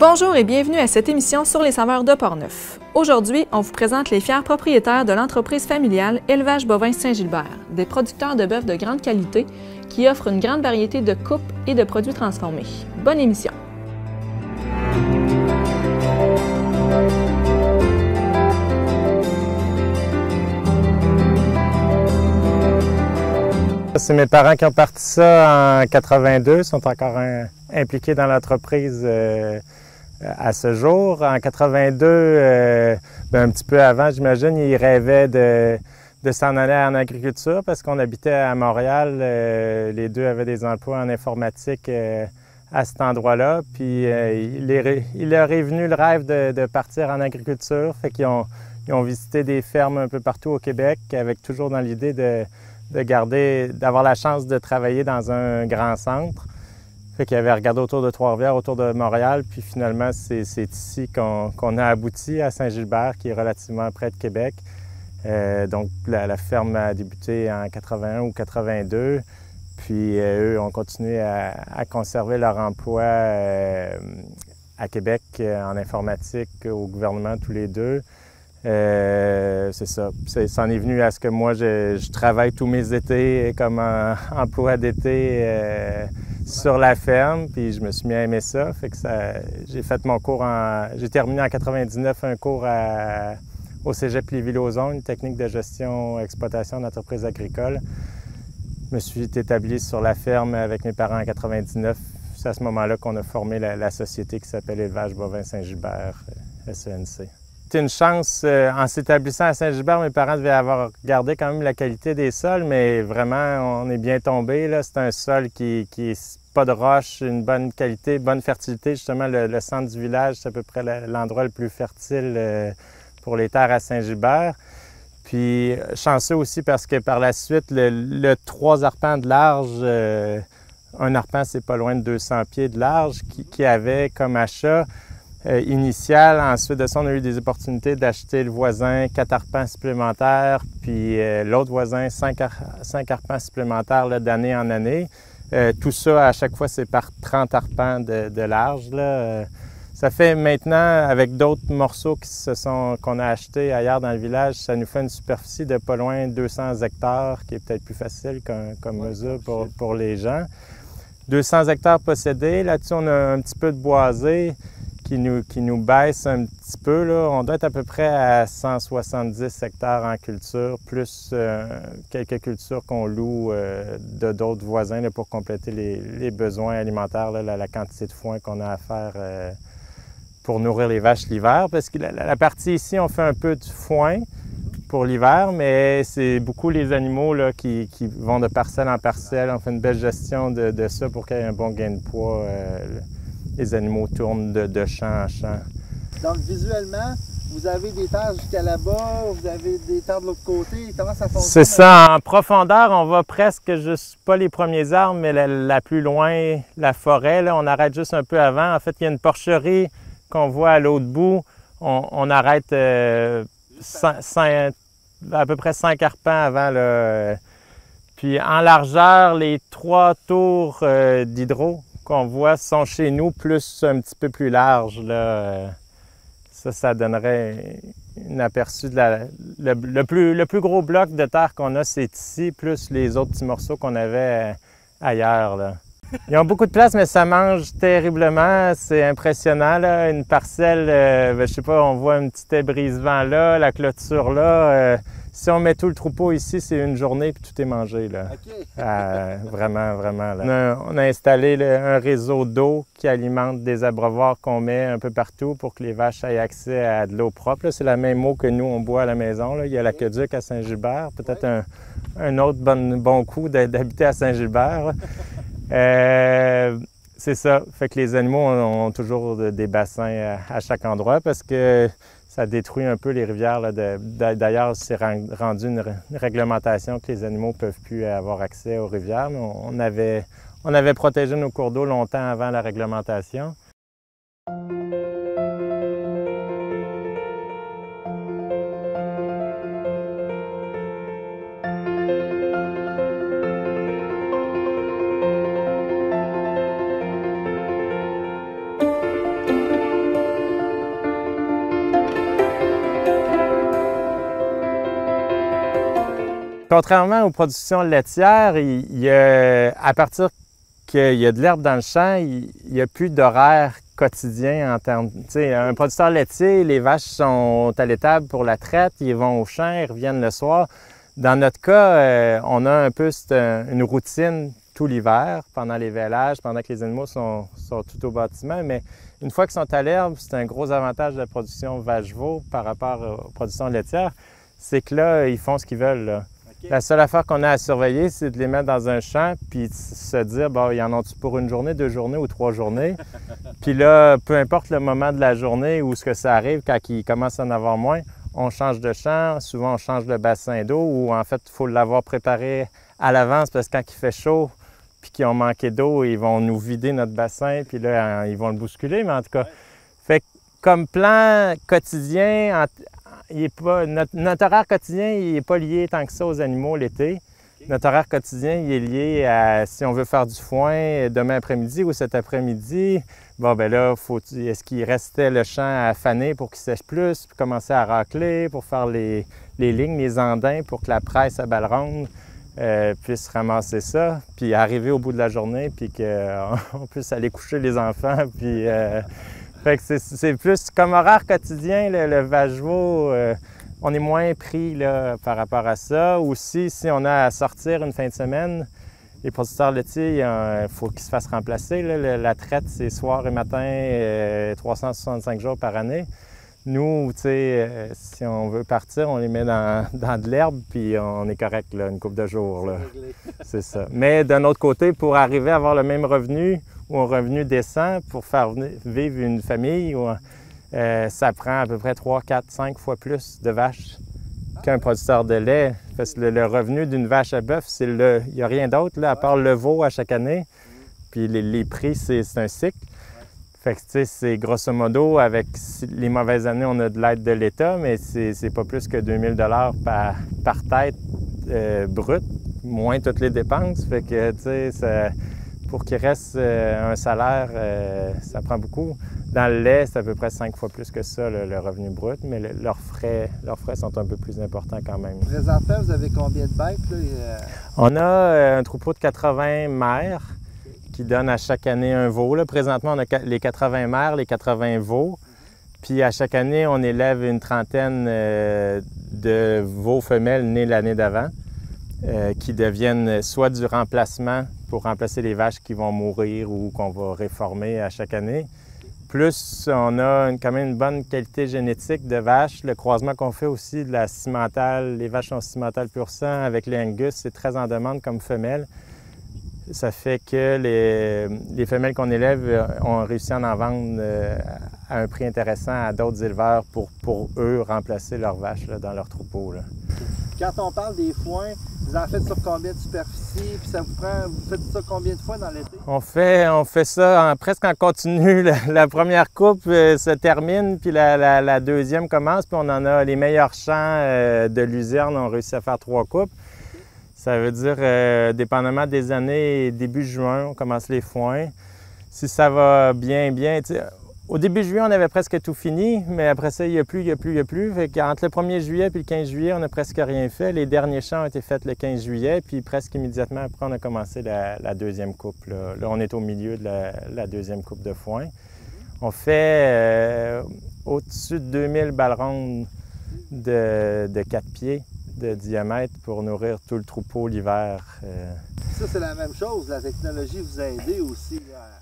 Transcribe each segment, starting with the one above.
Bonjour et bienvenue à cette émission sur les saveurs de Portneuf. Aujourd'hui, on vous présente les fiers propriétaires de l'entreprise familiale Élevage bovin Saint-Gilbert, des producteurs de bœuf de grande qualité qui offrent une grande variété de coupes et de produits transformés. Bonne émission! C'est mes parents qui ont parti ça en 82, sont encore impliqués dans l'entreprise à ce jour. En 82, un petit peu avant, j'imagine, ils rêvaient de s'en aller en agriculture parce qu'on habitait à Montréal. Les deux avaient des emplois en informatique à cet endroit-là. Puis il leur est venu le rêve de partir en agriculture. Fait qu'ils ont visité des fermes un peu partout au Québec, avec toujours dans l'idée d'avoir la chance de travailler dans un grand centre. Fait qu'ils avaient regardé autour de Trois-Rivières, autour de Montréal, puis finalement, c'est ici qu'on a abouti à Saint-Gilbert, qui est relativement près de Québec. Donc, la ferme a débuté en 81 ou 82, puis eux ont continué à conserver leur emploi à Québec, en informatique, au gouvernement, tous les deux. C'est ça. C'en est venu à ce que moi, je travaille tous mes étés comme emploi d'été sur la ferme, puis je me suis mis à aimer ça. Fait que j'ai fait mon cours j'ai terminé en 99 un cours au Cégep Lévis-Lauzon, une technique de gestion exploitation d'entreprises agricoles. Je me suis établi sur la ferme avec mes parents en 99. C'est à ce moment-là qu'on a formé la société qui s'appelle Élevage bovin Saint-Gilbert, SENC. C'était une chance, en s'établissant à Saint-Gilbert, mes parents devaient avoir regardé quand même la qualité des sols, mais vraiment, on est bien tombé. C'est un sol qui est pas de roche, une bonne qualité, bonne fertilité. Justement, le centre du village, c'est à peu près l'endroit le plus fertile pour les terres à Saint-Gilbert. Puis, chanceux aussi parce que par la suite, le 3 arpents de large, un arpent, c'est pas loin de 200 pieds de large, qui avait comme achat initial. Ensuite de ça, on a eu des opportunités d'acheter le voisin 4 arpents supplémentaires, puis l'autre voisin 5 arpents supplémentaires d'année en année. Tout ça, à chaque fois, c'est par 30 arpents de large. Ça fait maintenant, avec d'autres morceaux qu'on a achetés ailleurs dans le village, ça nous fait une superficie de pas loin de 200 hectares, qui est peut-être plus facile comme mesure pour les gens. 200 hectares possédés. Là-dessus, on a un petit peu de boisé qui nous baisse un petit peu. Là. On doit être à peu près à 170 hectares en culture, plus quelques cultures qu'on loue d'autres voisins là, pour compléter les besoins alimentaires, là, la quantité de foin qu'on a à faire pour nourrir les vaches l'hiver. Parce que la partie ici, on fait un peu de foin pour l'hiver, mais c'est beaucoup les animaux là, qui vont de parcelle en parcelle. On fait une belle gestion de ça pour qu'il y ait un bon gain de poids. Les animaux tournent de champ en champ. Donc, visuellement, vous avez des terres jusqu'à là-bas, vous avez des terres de l'autre côté. Comment ça fonctionne? C'est ça. En profondeur, on va presque juste, pas les premiers arbres, mais la plus loin, la forêt. Là, on arrête juste un peu avant. En fait, il y a une porcherie qu'on voit à l'autre bout. On arrête à peu près 5 arpents avant. Là. Puis en largeur, les 3 tours d'hydro qu'on voit sont chez nous, plus un petit peu plus large. Là. Ça donnerait un aperçu de le plus gros bloc de terre qu'on a, c'est ici, plus les autres petits morceaux qu'on avait ailleurs. Là. Ils ont beaucoup de place, mais ça mange terriblement. C'est impressionnant. Là. Une parcelle, je sais pas, on voit un petit ébrisement là, la clôture là. Si on met tout le troupeau ici, c'est une journée puis tout est mangé. Là. Okay. Vraiment, vraiment. Là. On a installé un réseau d'eau qui alimente des abreuvoirs qu'on met un peu partout pour que les vaches aient accès à de l'eau propre. C'est la même eau que nous, on boit à la maison. Là. Il y a l'aqueduc à Saint-Gilbert. Peut-être un autre bon coup d'habiter à Saint-Gilbert. C'est ça. Fait que les animaux ont toujours des bassins à chaque endroit parce que ça détruit un peu les rivières. D'ailleurs, c'est rendu une réglementation que les animaux ne peuvent plus avoir accès aux rivières. Mais on avait protégé nos cours d'eau longtemps avant la réglementation. Contrairement aux productions laitières, à partir qu'il y a de l'herbe dans le champ, il n'y a plus d'horaire quotidien en termes... Tu sais, un producteur laitier, les vaches sont à l'étable pour la traite, ils vont au champ, ils reviennent le soir. Dans notre cas, on a un peu une routine tout l'hiver, pendant les vélages, pendant que les animaux sont tout au bâtiment, mais une fois qu'ils sont à l'herbe, c'est un gros avantage de la production vache-veau par rapport aux productions laitières, c'est que là, ils font ce qu'ils veulent, là. Okay. La seule affaire qu'on a à surveiller, c'est de les mettre dans un champ puis de se dire, bon, ils en ont-tu pour une journée, 2 journées ou 3 journées? Puis là, peu importe le moment de la journée où ce que ça arrive, quand ils commencent à en avoir moins, on change de champ, souvent on change de bassin d'eau ou en fait, il faut l'avoir préparé à l'avance parce que quand il fait chaud puis qu'ils ont manqué d'eau, ils vont nous vider notre bassin puis là, ils vont le bousculer, mais en tout cas, fait que comme plan quotidien, notre horaire quotidien, il n'est pas lié tant que ça aux animaux l'été. Okay. Notre horaire quotidien, il est lié à si on veut faire du foin demain après-midi ou cet après-midi. Bon, ben là, est-ce qu'il restait le champ à faner pour qu'il sèche plus, puis commencer à racler, pour faire les lignes, les andins, pour que la presse à balle ronde puisse ramasser ça, puis arriver au bout de la journée, puis qu'on puisse aller coucher les enfants, puis... Fait que c'est plus comme horaire quotidien, le vache-veau, on est moins pris là, par rapport à ça. Aussi, si on a à sortir une fin de semaine, les producteurs laitiers, il faut qu'ils se fassent remplacer. Là. La traite, c'est soir et matin, 365 jours par année. Nous, tu sais, si on veut partir, on les met dans de l'herbe, puis on est correct là, une couple de jours. C'est ça. Mais d'un autre côté, pour arriver à avoir le même revenu, ou un revenu décent pour faire vivre une famille, ça prend à peu près 3, 4, 5 fois plus de vaches qu'un producteur de lait. Parce que le revenu d'une vache à bœuf, il n'y a rien d'autre à part le veau à chaque année. Puis les prix, c'est un cycle. Fait que, tu sais, c'est grosso modo, avec les mauvaises années, on a de l'aide de l'État, mais c'est pas plus que 2000 $ par tête brute, moins toutes les dépenses. Fait que, tu sais, pour qu'il reste un salaire, ça prend beaucoup. Dans le lait, c'est à peu près 5 fois plus que ça, le revenu brut, mais leurs frais sont un peu plus importants quand même. Présentement, vous avez combien de bêtes? Là? On a un troupeau de 80 mères qui donne à chaque année un veau. Là. Présentement, on a les 80 mères, les 80 veaux. Puis à chaque année, on élève une trentaine de veaux femelles nés l'année d'avant qui deviennent soit du remplacement pour remplacer les vaches qui vont mourir ou qu'on va réformer à chaque année. Plus, on a quand même une bonne qualité génétique de vaches. Le croisement qu'on fait aussi de la cimentale, les vaches sont cimentales pur sang avec les Angus, c'est très en demande comme femelles. Ça fait que les femelles qu'on élève ont réussi à en vendre à un prix intéressant à d'autres éleveurs pour eux remplacer leurs vaches là, dans leur troupeau. Là. Quand on parle des foins, vous en faites sur combien de superficie? Puis vous faites ça combien de fois dans l'été? On fait ça presque en continu. La première coupe se termine, puis la deuxième commence, puis on en a les meilleurs champs de luzerne, on réussit à faire 3 coupes. Ça veut dire, dépendamment des années, début juin, on commence les foins. Si ça va bien, au début juillet, on avait presque tout fini, mais après ça, il n'y a plus. Fait qu'entre le 1er juillet et le 15 juillet, on n'a presque rien fait. Les derniers champs ont été faits le 15 juillet, puis presque immédiatement après, on a commencé la deuxième coupe. Là, on est au milieu de la deuxième coupe de foin. On fait au-dessus de 2000 balles rondes de 4 pieds de diamètre pour nourrir tout le troupeau l'hiver. Ça, c'est la même chose. La technologie vous a aidé aussi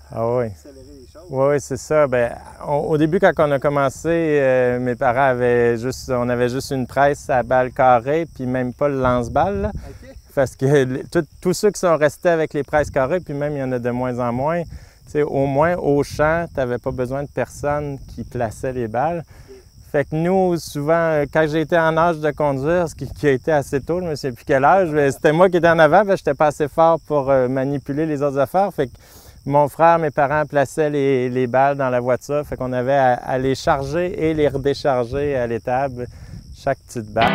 à accélérer les choses. Oui, c'est ça. Bien, au début, quand on a commencé, mes parents avaient juste une presse à balles carrées, puis même pas le lance-balles. Okay. Parce que tous ceux qui sont restés avec les presses carrées, puis même il y en a de moins en moins, au moins au champ, tu n'avais pas besoin de personne qui plaçait les balles. Fait que nous, souvent, quand j'ai été en âge de conduire, ce qui a été assez tôt, je ne sais plus quel âge, c'était moi qui étais en avant, parce que je n'étais pas assez fort pour manipuler les autres affaires. Fait que mon frère, mes parents plaçaient les balles dans la voiture, fait qu'on avait à les charger et les redécharger à l'étable, chaque petite balle.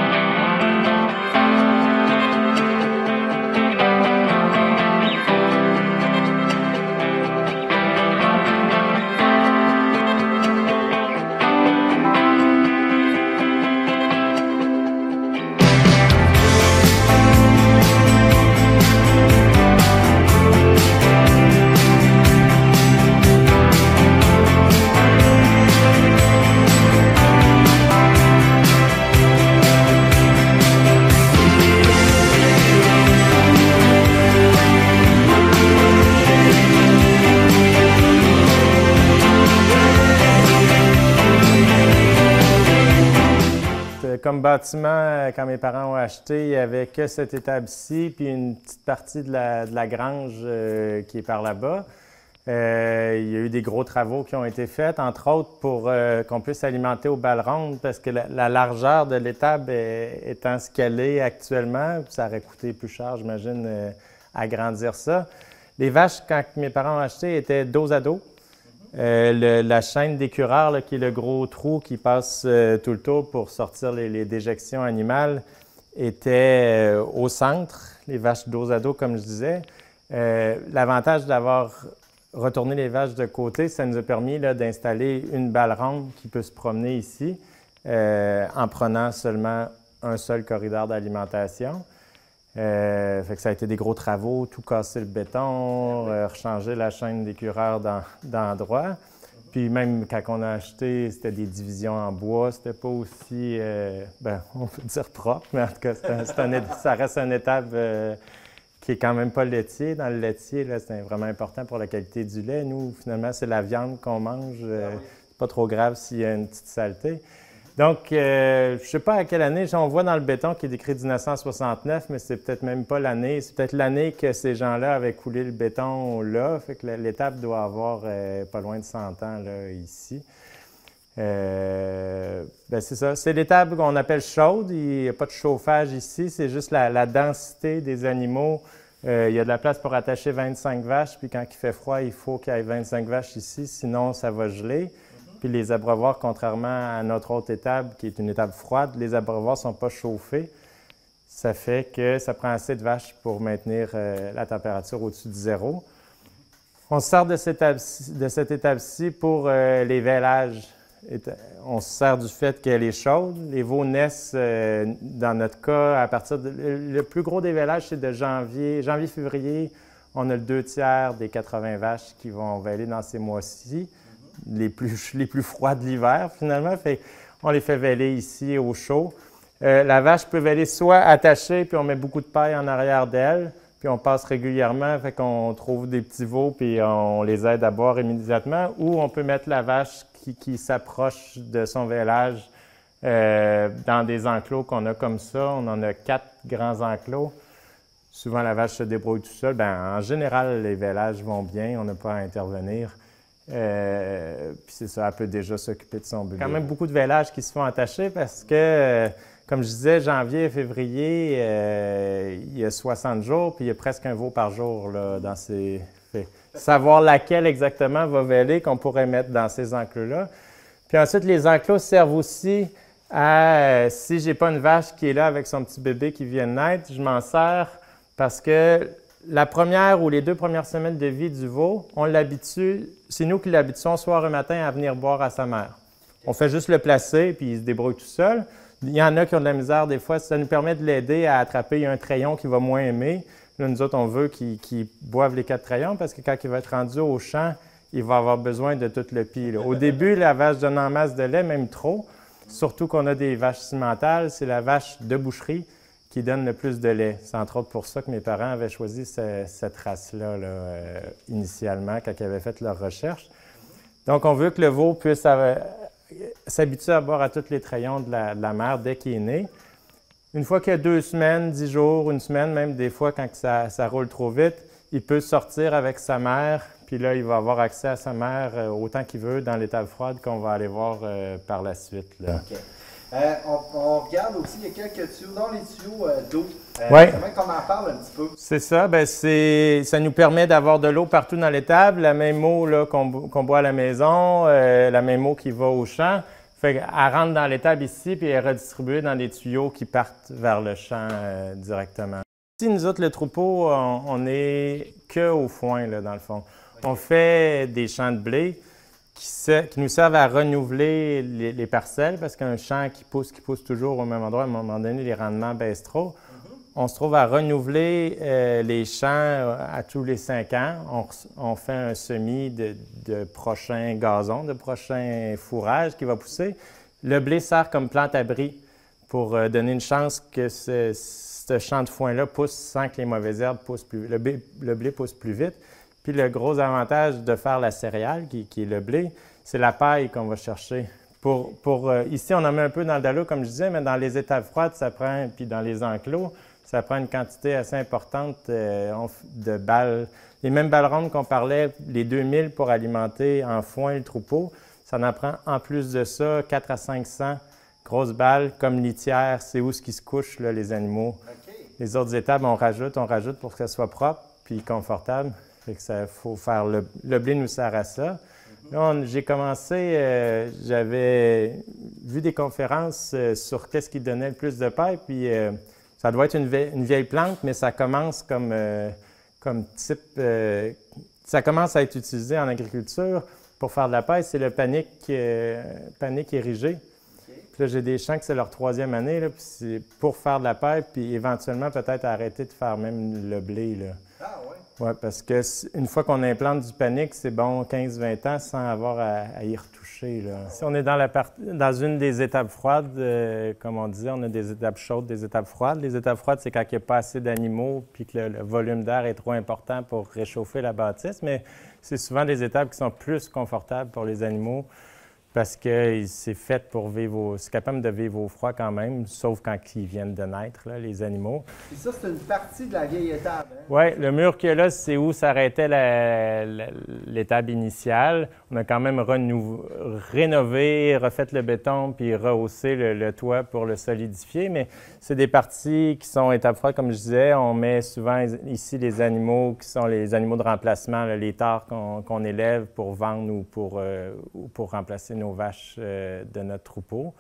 Comme bâtiment, quand mes parents ont acheté, il n'y avait que cette étable-ci, puis une petite partie de la grange qui est par là-bas. Il y a eu des gros travaux qui ont été faits, entre autres pour qu'on puisse alimenter aux balles rondes, parce que la largeur de l'étable étant ce qu'elle est actuellement, ça aurait coûté plus cher, j'imagine, agrandir ça. Les vaches, quand mes parents ont acheté, étaient dos à dos. La chaîne d'écureur, qui est le gros trou qui passe tout le tour pour sortir les déjections animales, était au centre, les vaches dos à dos, comme je disais. L'avantage d'avoir retourné les vaches de côté, ça nous a permis d'installer une balle ronde qui peut se promener ici en prenant seulement un seul corridor d'alimentation. Fait que ça a été des gros travaux, tout casser le béton, rechanger la chaîne d'écureur d'endroit. Puis même quand on a acheté, c'était des divisions en bois, c'était pas aussi, on peut dire propre, mais en tout cas, ça reste une étable qui est quand même pas laitier. Dans le laitier, c'est vraiment important pour la qualité du lait. Nous, finalement, c'est la viande qu'on mange. C'est pas trop grave s'il y a une petite saleté. Donc, je ne sais pas à quelle année, on voit dans le béton qui est décrit 1969, mais c'est peut-être même pas l'année. C'est peut-être l'année que ces gens-là avaient coulé le béton là. Fait que l'étable doit avoir pas loin de 100 ans là, ici. C'est ça. C'est l'étable qu'on appelle chaude. Il n'y a pas de chauffage ici. C'est juste la densité des animaux. Il y a de la place pour attacher 25 vaches. Puis quand il fait froid, il faut qu'il y ait 25 vaches ici. Sinon, ça va geler. Puis les abreuvoirs, contrairement à notre autre étable, qui est une étable froide, les abreuvoirs ne sont pas chauffés. Ça fait que ça prend assez de vaches pour maintenir la température au-dessus de zéro. On se sert de cette étable-ci pour les vélages. On se sert du fait qu'elle est chaude. Les veaux naissent, dans notre cas, à partir de... Le plus gros des vélages, c'est de janvier-février. On a le 2/3 des 80 vaches qui vont véler dans ces mois-ci. Les plus froids de l'hiver, finalement. On les fait véler ici au chaud. La vache peut véler soit attachée, puis on met beaucoup de paille en arrière d'elle, puis on passe régulièrement, fait qu'on trouve des petits veaux, puis on les aide à boire immédiatement, ou on peut mettre la vache qui s'approche de son vélage dans des enclos qu'on a comme ça. On en a 4 grands enclos. Souvent, la vache se débrouille tout seul. En général, les vélages vont bien, on n'a pas à intervenir. Puis c'est ça, elle peut déjà s'occuper de son bébé. Il y a quand même beaucoup de vélages qui se font attacher parce que, comme je disais, janvier et février, il y a 60 jours, puis il y a presque un veau par jour là, dans ces... Savoir laquelle exactement va véler qu'on pourrait mettre dans ces enclos-là. Puis ensuite, les enclos servent aussi à, si j'ai pas une vache qui est là avec son petit bébé qui vient de naître, je m'en sers parce que la première ou les 2 premières semaines de vie du veau, on l'habitue, c'est nous qui l'habituons soir et matin à venir boire à sa mère. On fait juste le placer, puis il se débrouille tout seul. Il y en a qui ont de la misère des fois, ça nous permet de l'aider à attraper un crayon qu'il va moins aimer. Là, nous autres, on veut qu'il boive les 4 crayons parce que quand il va être rendu au champ, il va avoir besoin de tout le pis. Au début, la vache donne en masse de lait, même trop. Surtout qu'on a des vaches cimentales, c'est la vache de boucherie qui donne le plus de lait. C'est entre autres pour ça que mes parents avaient choisi cette race-là initialement quand ils avaient fait leur recherche. Donc, on veut que le veau puisse s'habituer à boire à tous les trayons de la mère dès qu'il est né. Une fois qu'il y a 2 semaines, 10 jours, 1 semaine, même des fois quand ça roule trop vite, il peut sortir avec sa mère, puis là, il va avoir accès à sa mère autant qu'il veut dans l'étable froide qu'on va aller voir par la suite. Là. Okay. On regarde aussi, il y a quelques tuyaux, dans les tuyaux d'eau. Ouais. J'aimerais qu'on en parle un petit peu. C'est ça, ça nous permet d'avoir de l'eau partout dans l'étable, la même eau qu'on boit à la maison, la même eau qui va au champ. Fait qu'elle rentre dans l'étable ici, puis elle est redistribuée dans des tuyaux qui partent vers le champ directement. Ici, nous autres, le troupeau, on n'est qu'au foin, là, dans le fond. Okay. On fait des champs de blé qui nous servent à renouveler les parcelles, parce qu'un champ qui pousse toujours au même endroit, à un moment donné, les rendements baissent trop. On se trouve à renouveler les champs à tous les 5 ans. On fait un semis de prochains gazons, de prochains fourrages qui va pousser. Le blé sert comme plante-abri pour donner une chance que ce champ de foin-là pousse sans que les mauvaises herbes poussent plus vite. Le blé pousse plus vite. Puis le gros avantage de faire la céréale, qui est le blé, c'est la paille qu'on va chercher Ici, on en met un peu dans le dallo, comme je disais, mais dans les étables froides, ça prend, puis dans les enclos, ça prend une quantité assez importante de balles. Les mêmes balles rondes qu'on parlait, les 2000 pour alimenter en foin le troupeau, ça en prend en plus de ça 400 à 500 grosses balles comme litière, c'est où ce qui se couchent, là, les animaux. OK. Les autres étables, on rajoute pour que ça soit propre puis confortable. Fait que ça faut faire le blé nous sert à ça. Là, j'ai commencé, j'avais vu des conférences sur qu'est-ce qui donnait le plus de paille, puis ça doit être une vieille plante, mais ça commence comme type, ça commence à être utilisé en agriculture pour faire de la paille, c'est le panique érigé. Puis là, j'ai des champs que c'est leur 3e année, là, puis c'est pour faire de la paille, puis éventuellement peut-être arrêter de faire même le blé, là. Ah ouais? Oui, parce qu'une fois qu'on implante du panique, c'est bon 15-20 ans sans avoir à y retoucher, là. Si on est dans une des étapes froides, comme on disait, on a des étapes chaudes, des étapes froides. Les étapes froides, c'est quand il n'y a pas assez d'animaux puis que le volume d'air est trop important pour réchauffer la bâtisse, mais c'est souvent des étapes qui sont plus confortables pour les animaux parce que c'est fait pour vivre c'est capable de vivre au froid quand même, sauf quand ils viennent de naître, là, les animaux. Et ça, c'est une partie de la vieille étable, hein? Oui, le mur qu'il y a là, c'est où s'arrêtait l'étable initiale. On a quand même rénové, refait le béton, puis rehaussé le toit pour le solidifier, mais c'est des parties qui sont étapes froides, comme je disais. On met souvent ici les animaux qui sont les animaux de remplacement, là, les tares qu'on élève pour vendre ou pour remplacer nos vaches de notre troupeau.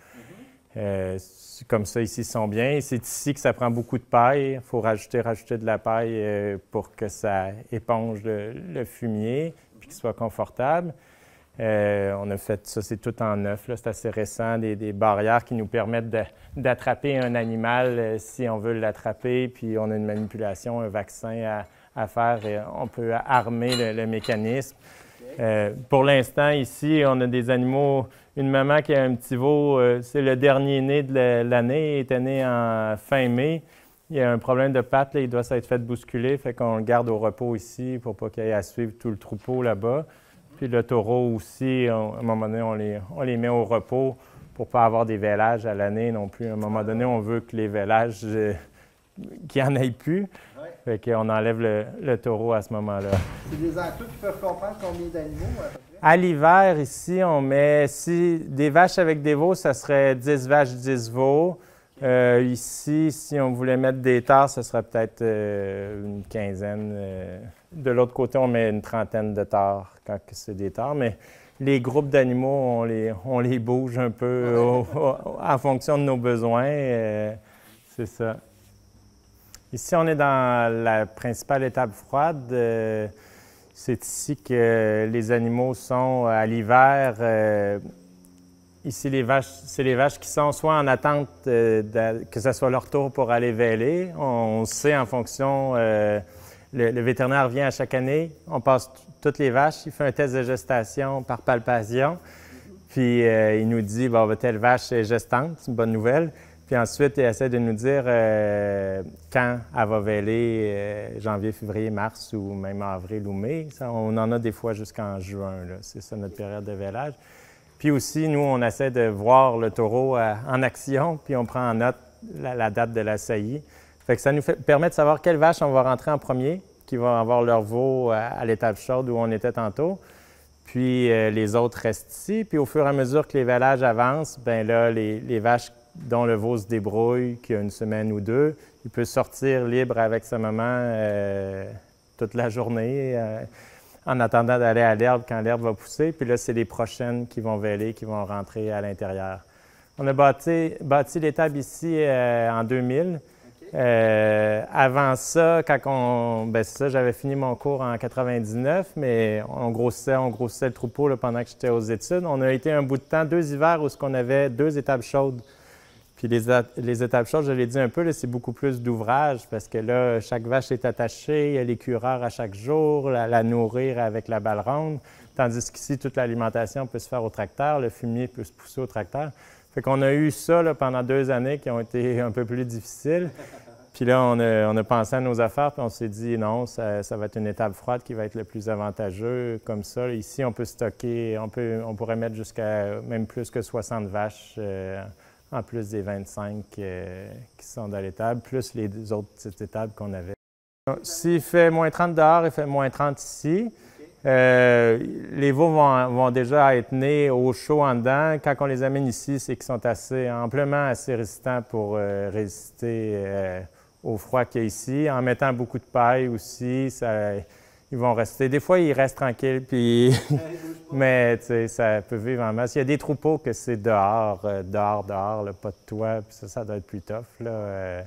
Comme ça, ici, ils sont bien. C'est ici que ça prend beaucoup de paille. Il faut rajouter de la paille pour que ça éponge le fumier puis qu'il soit confortable. On a fait ça, c'est tout en neuf, là, c'est assez récent, des barrières qui nous permettent d'attraper un animal si on veut l'attraper, puis on a une manipulation, un vaccin à faire, et on peut armer le mécanisme. Pour l'instant, ici, on a des animaux. Une maman qui a un petit veau, c'est le dernier né de l'année, il était né en fin mai. Il y a un problème de patte, là, il doit s'être fait bousculer, fait qu'on le garde au repos ici pour pas qu'il ait à suivre tout le troupeau là-bas. Puis le taureau aussi, à un moment donné, on les met au repos pour ne pas avoir des vélages à l'année non plus. À un moment donné, on veut que les vélages, qu'il n'y en ait plus. Fait qu'on enlève le taureau à ce moment-là. C'est des enclos qui peuvent comprendre combien d'animaux, à peu près? À l'hiver, ici, on met, des vaches avec des veaux, ça serait 10 vaches, 10 veaux. Ici, si on voulait mettre des tares, ce serait peut-être une quinzaine. De l'autre côté, on met une trentaine de tares quand c'est des tares, mais les groupes d'animaux, on les bouge un peu en fonction de nos besoins. C'est ça. Ici, on est dans la principale étape froide. C'est ici que les animaux sont à l'hiver. Ici, c'est les vaches qui sont soit en attente que ce soit leur tour pour aller véler. On sait en fonction, le vétérinaire vient à chaque année, on passe toutes les vaches, il fait un test de gestation par palpation, puis il nous dit, bon, telle vache est gestante, c'est une bonne nouvelle. Puis ensuite, il essaie de nous dire quand elle va véler, janvier, février, mars ou même avril ou mai. Ça, on en a des fois jusqu'en juin, c'est ça notre période de vélage. Puis aussi, nous, on essaie de voir le taureau en action, puis on prend en note la date de la saillie. Fait que ça nous permet de savoir quelle vache on va rentrer en premier, qui va avoir leur veau à l'étape chaude où on était tantôt. Puis les autres restent ici. Puis au fur et à mesure que les vélages avancent, bien là, les vaches dont le veau se débrouille, qui a une semaine ou deux, il peut sortir libre avec sa maman toute la journée en attendant d'aller à l'herbe quand l'herbe va pousser. Puis là, c'est les prochaines qui vont véler, qui vont rentrer à l'intérieur. On a bâti l'étable ici en 2000. Avant ça, j'avais fini mon cours en 99, mais on grossissait le troupeau là, pendant que j'étais aux études. On a été un bout de temps, 2 hivers où on avait 2 étables chaudes. Puis les étapes chaudes, je l'ai dit un peu, c'est beaucoup plus d'ouvrage parce que là, chaque vache est attachée, il y a l'écureur à chaque jour, la nourrir avec la balle ronde, tandis qu'ici, toute l'alimentation peut se faire au tracteur, le fumier peut se pousser au tracteur. Fait qu'on a eu ça là, pendant 2 années qui ont été un peu plus difficiles. Puis là, on a pensé à nos affaires, puis on s'est dit non, ça va être une étable froide qui va être le plus avantageux. Comme ça, ici, on peut stocker, on pourrait mettre jusqu'à même plus que 60 vaches, en plus des 25 qui sont dans l'étable, plus les autres petites étables qu'on avait. S'il fait moins 30 dehors, il fait moins 30 ici. Les veaux vont déjà être nés au chaud en dedans. Quand on les amène ici, c'est qu'ils sont amplement assez résistants pour résister au froid qu'il y a ici. En mettant beaucoup de paille aussi, ils vont rester. Des fois, ils restent tranquilles, puis mais ça peut vivre en masse. Il y a des troupeaux que c'est dehors, là, pas de toit, puis ça doit être plus tough, là,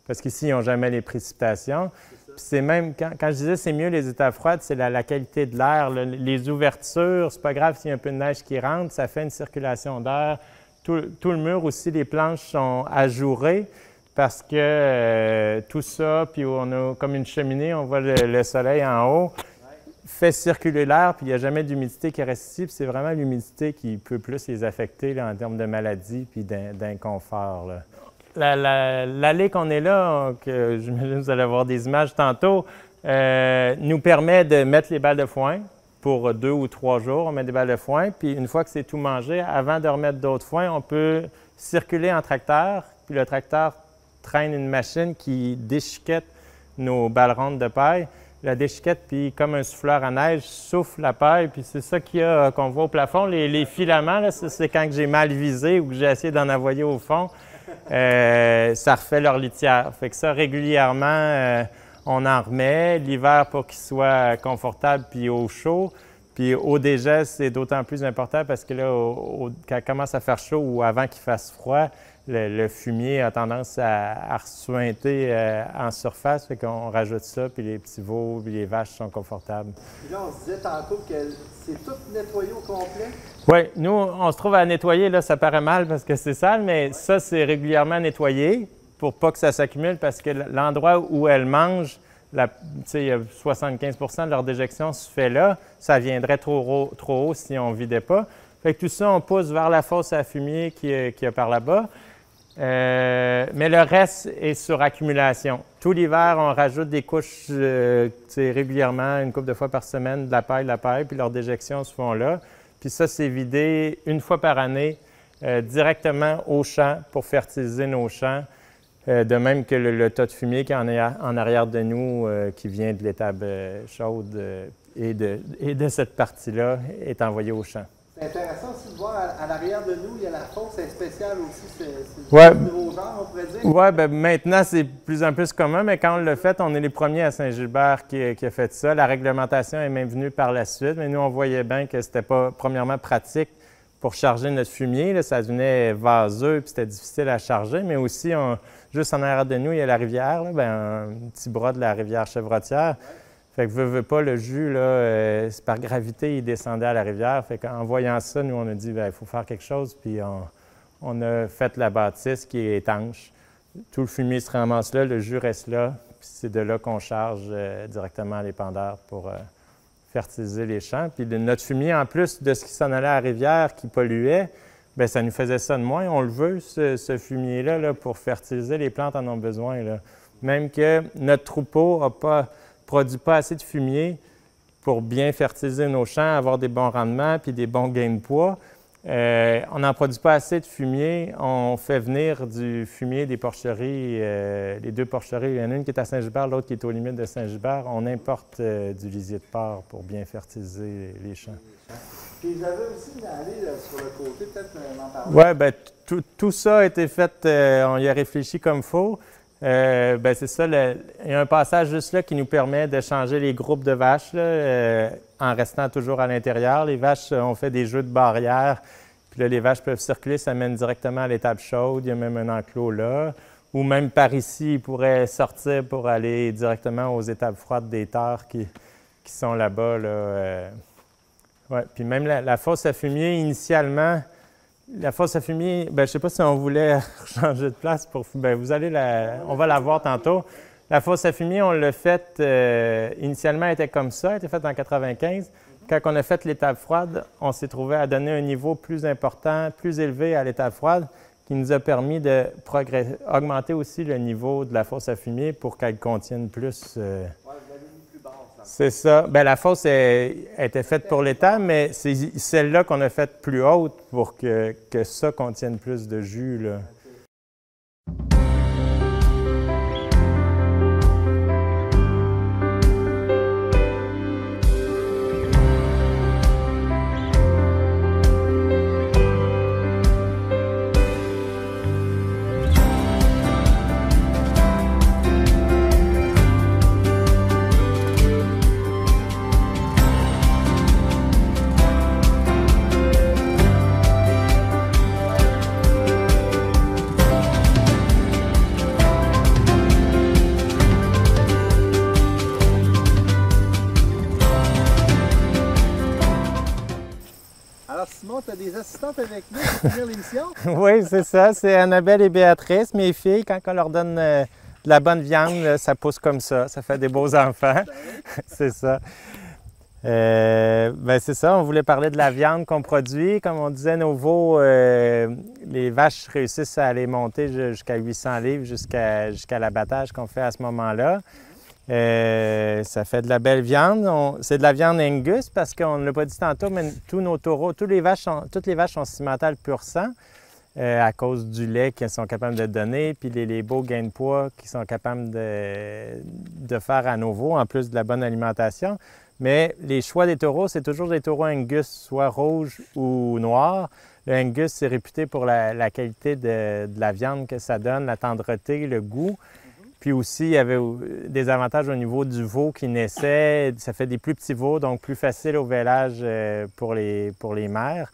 parce qu'ici, ils n'ont jamais les précipitations. Puis c'est même, quand je disais c'est mieux les étables froides, c'est la qualité de l'air. Les ouvertures, c'est pas grave s'il y a un peu de neige qui rentre, ça fait une circulation d'air. Tout le mur aussi, les planches sont ajourées parce que tout ça, puis on a comme une cheminée, on voit le soleil en haut, fait circuler l'air, puis il n'y a jamais d'humidité qui reste ici, puis c'est vraiment l'humidité qui peut plus les affecter là, en termes de maladies puis d'inconfort. L'allée qu'on est là, que j'imagine que vous allez avoir des images tantôt, nous permet de mettre les balles de foin pour 2 ou 3 jours. On met des balles de foin, puis une fois que c'est tout mangé, avant de remettre d'autres foins, on peut circuler en tracteur, puis le tracteur traîne une machine qui déchiquette nos balles rondes de paille. La déchiquette, puis comme un souffleur à neige, souffle la paille, puis c'est ça qu'on voit au plafond. Les filaments, c'est quand j'ai mal visé ou que j'ai essayé d'en envoyer au fond. Ça refait leur litière. Fait que ça, régulièrement, on en remet. L'hiver, pour qu'il soit confortable puis au chaud. Puis au dégel, c'est d'autant plus important parce que là, quand il commence à faire chaud ou avant qu'il fasse froid, le fumier a tendance à ressuinter en surface. Fait qu'on rajoute ça, puis les petits veaux, puis les vaches sont confortables. Puis là, on se disait tantôt que c'est tout nettoyé au complet? Oui, nous, on se trouve à nettoyer, là, ça paraît mal parce que c'est sale, mais ça, c'est régulièrement nettoyé pour pas que ça s'accumule parce que l'endroit où elles mangent, il y a 75 de leur déjection se fait là, ça viendrait trop haut si on ne vidait pas. Fait que tout ça, on pousse vers la fosse à fumier qui est par là-bas. Mais le reste est sur accumulation. Tout l'hiver, on rajoute des couches régulièrement, une couple de fois par semaine, de la paille, puis leurs déjections se font là. Puis ça, c'est vidé une fois par année directement au champ pour fertiliser nos champs. De même que le tas de fumier qui est en arrière de nous, qui vient de l'étable chaude et de cette partie-là, est envoyé au champ. C'est intéressant aussi de voir à l'arrière de nous, il y a la fosse, c'est spécial aussi, c'est un nouveau genre, on pourrait dire. Oui, bien maintenant, c'est de plus en plus commun, mais quand on l'a fait, on est les premiers à Saint-Gilbert qui a fait ça. La réglementation est même venue par la suite, mais nous, on voyait bien que c'était pas, premièrement, pratique pour charger notre fumier. Là, ça devenait vaseux, puis c'était difficile à charger, mais aussi, juste en arrière de nous, il y a la rivière, là, un petit bras de la rivière Chevrotière. Fait que veut pas, le jus, là, par gravité, il descendait à la rivière. Fait qu'en voyant ça, nous, on a dit, il faut faire quelque chose. Puis on a fait la bâtisse qui est étanche. Tout le fumier se ramasse là, le jus reste là. Puis c'est de là qu'on charge directement à l'épandeur pour fertiliser les champs. Puis notre fumier, en plus de ce qui s'en allait à la rivière, qui polluait, bien, ça nous faisait ça de moins. On le veut, ce fumier-là, là, pour fertiliser. Les plantes en ont besoin, là. Même que notre troupeau produit pas assez de fumier pour bien fertiliser nos champs, avoir des bons rendements puis des bons gains de poids. On n'en produit pas assez de fumier. On fait venir du fumier des porcheries, les 2 porcheries. Il y en a une qui est à Saint-Gilbert, l'autre qui est aux limites de Saint-Gilbert. On importe du lisier de porc pour bien fertiliser les champs. Puis vous avez aussi une allée sur le côté, peut-être m'en parler? Oui, bien, tout ça a été fait, on y a réfléchi comme il faut. Bien, c'est ça, il y a un passage juste là qui nous permet de changer les groupes de vaches là, en restant toujours à l'intérieur. Les vaches, on fait des jeux de barrières, puis là, les vaches peuvent circuler, ça mène directement à l'étable chaude. Il y a même un enclos là. Ou même par ici, ils pourraient sortir pour aller directement aux étables froides des terres qui sont là-bas. Là, ouais. Puis même la fosse à fumier, initialement, la fosse à fumier, bien, je ne sais pas si on voulait changer de place pour... Bien, on va la voir tantôt. La fosse à fumier, on l'a faite, initialement, elle était comme ça, elle était faite en 1995. Quand on a fait l'étable froide, on s'est trouvé à donner un niveau plus important, plus élevé à l'étable froide, qui qui nous a permis de augmenter aussi le niveau de la fosse à fumier pour qu'elle contienne plus. Ouais, vous l'avez mis plus basse. C'est ça. Bien, la fosse était faite pour l'étable, mais c'est celle-là qu'on a faite plus haute pour que ça contienne plus de jus, là. Alors Simon, tu as des assistantes avec nous pour finir l'émission? Oui, c'est ça. C'est Annabelle et Béatrice, mes filles. Quand on leur donne de la bonne viande, là, ça pousse comme ça. Ça fait des beaux enfants. C'est ça. Ben c'est ça, on voulait parler de la viande qu'on produit. Comme on disait, nos veaux, les vaches réussissent à aller monter jusqu'à 800 livres, jusqu'à l'abattage qu'on fait à ce moment-là. Ça fait de la belle viande. C'est de la viande Angus parce qu'on ne l'a pas dit tantôt, mais tous nos taureaux, toutes les vaches sont cimentales pur sang à cause du lait qu'elles sont capables de donner, puis les beaux gains de poids qu'ils sont capables de faire à nos veaux, en plus de la bonne alimentation. Mais les choix des taureaux, c'est toujours des taureaux Angus, soit rouges ou noirs. Le Angus, c'est réputé pour la qualité de la viande que ça donne, la tendreté, le goût. Puis aussi, il y avait des avantages au niveau du veau qui naissait. Ça fait des plus petits veaux, donc plus facile au vêlage pour les mères.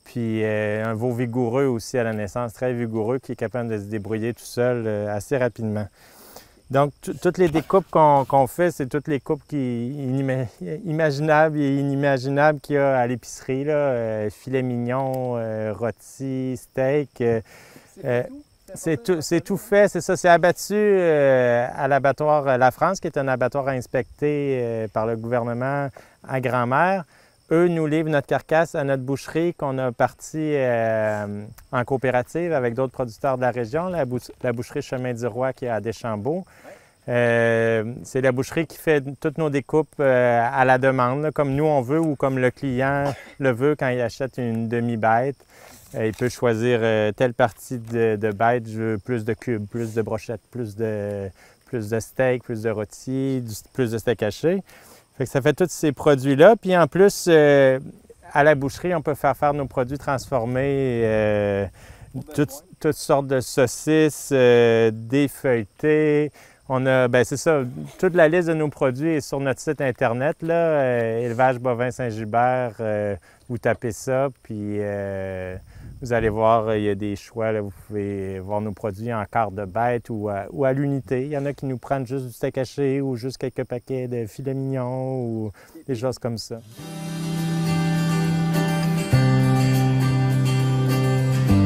Puis un veau vigoureux aussi à la naissance, très vigoureux, qui est capable de se débrouiller tout seul assez rapidement. Donc, toutes les découpes qu'on fait, c'est toutes les coupes imaginables et inimaginables qu'il y a à l'épicerie. Filet mignon, rôti, steak. C'est tout fait, c'est ça. C'est abattu à l'abattoir La France, qui est un abattoir inspecté par le gouvernement à Grand-Mère. Eux nous livrent notre carcasse à notre boucherie qu'on a partie en coopérative avec d'autres producteurs de la région, la boucherie Chemin du Roi qui est à Deschambault. C'est la boucherie qui fait toutes nos découpes à la demande, là, comme nous on veut ou comme le client le veut quand il achète une demi-bête. Il peut choisir telle partie de bête, je veux plus de cubes, plus de brochettes, plus de steak, plus de rôti, plus de steak haché. Fait que ça fait tous ces produits-là. Puis en plus, à la boucherie, on peut faire nos produits transformés, toutes sortes de saucisses, des feuilletés. On a, ben c'est ça, toute la liste de nos produits est sur notre site Internet, là, Élevage bovin Saint-Gilbert. Vous tapez ça, puis vous allez voir, il y a des choix. Là, vous pouvez voir nos produits en quart de bête ou à l'unité. Il y en a qui nous prennent juste du steak haché ou juste quelques paquets de filets mignons ou des choses comme ça.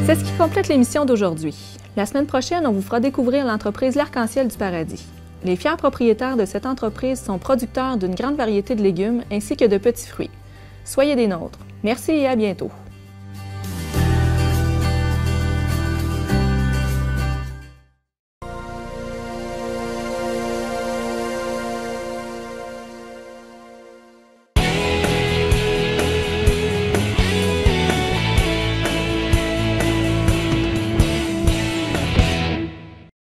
C'est ce qui complète l'émission d'aujourd'hui. La semaine prochaine, on vous fera découvrir l'entreprise L'Arc-en-Ciel du Paradis. Les fiers propriétaires de cette entreprise sont producteurs d'une grande variété de légumes ainsi que de petits fruits. Soyez des nôtres. Merci et à bientôt.